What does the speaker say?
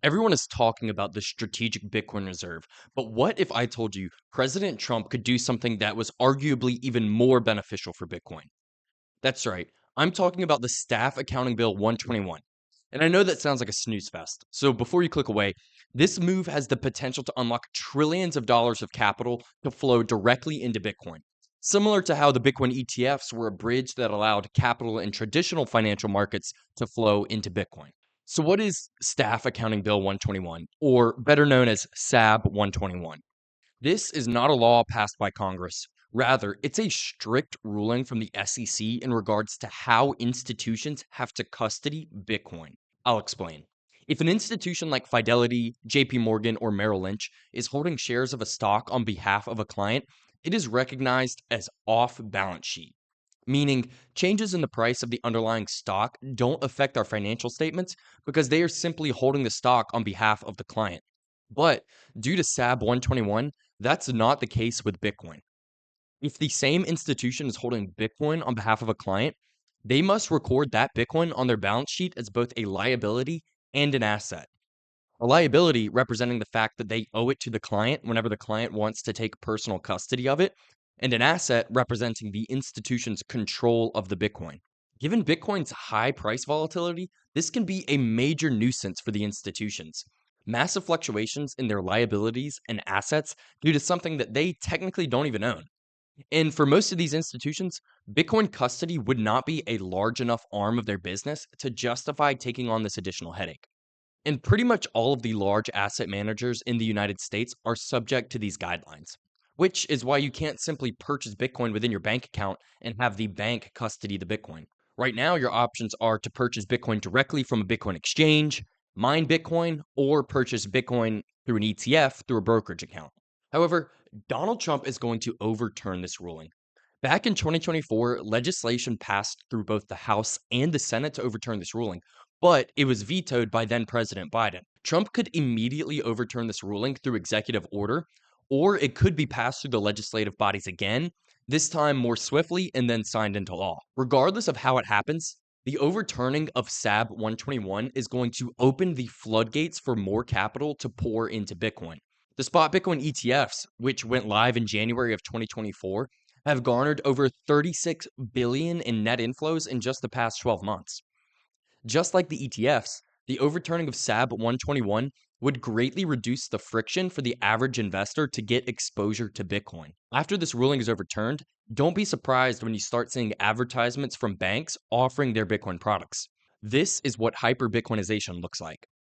Everyone is talking about the strategic Bitcoin reserve, but what if I told you President Trump could do something that was arguably even more beneficial for Bitcoin? That's right. I'm talking about the Staff Accounting Bill 121. And I know that sounds like a snooze fest. So before you click away, this move has the potential to unlock trillions of dollars of capital to flow directly into Bitcoin. Similar to how the Bitcoin ETFs were a bridge that allowed capital in traditional financial markets to flow into Bitcoin. So, what is Staff Accounting Bill 121, or better known as SAB 121? This is not a law passed by Congress. Rather, it's a strict ruling from the SEC in regards to how institutions have to custody Bitcoin. I'll explain. If an institution like Fidelity, JP Morgan, or Merrill Lynch is holding shares of a stock on behalf of a client, it is recognized as off balance sheet, meaning changes in the price of the underlying stock don't affect our financial statements because they are simply holding the stock on behalf of the client. But due to SAB 121, that's not the case with Bitcoin. If the same institution is holding Bitcoin on behalf of a client, they must record that Bitcoin on their balance sheet as both a liability and an asset. A liability representing the fact that they owe it to the client whenever the client wants to take personal custody of it, and an asset representing the institution's control of the Bitcoin. Given Bitcoin's high price volatility, this can be a major nuisance for the institutions. Massive fluctuations in their liabilities and assets due to something that they technically don't even own. And for most of these institutions, Bitcoin custody would not be a large enough arm of their business to justify taking on this additional headache. And pretty much all of the large asset managers in the United States are subject to these guidelines, which is why you can't simply purchase Bitcoin within your bank account and have the bank custody the Bitcoin. Right now, your options are to purchase Bitcoin directly from a Bitcoin exchange, mine Bitcoin, or purchase Bitcoin through an ETF through a brokerage account. However, Donald Trump is going to overturn this ruling. Back in 2024, legislation passed through both the House and the Senate to overturn this ruling, but it was vetoed by then President Biden. Trump could immediately overturn this ruling through executive order, or it could be passed through the legislative bodies again, this time more swiftly and then signed into law. Regardless of how it happens, the overturning of SAB 121 is going to open the floodgates for more capital to pour into Bitcoin. The spot Bitcoin ETFs, which went live in January of 2024, have garnered over 36 billion in net inflows in just the past 12 months. Just like the ETFs, the overturning of SAB 121 would greatly reduce the friction for the average investor to get exposure to Bitcoin. After this ruling is overturned, don't be surprised when you start seeing advertisements from banks offering their Bitcoin products. This is what hyper Bitcoinization looks like.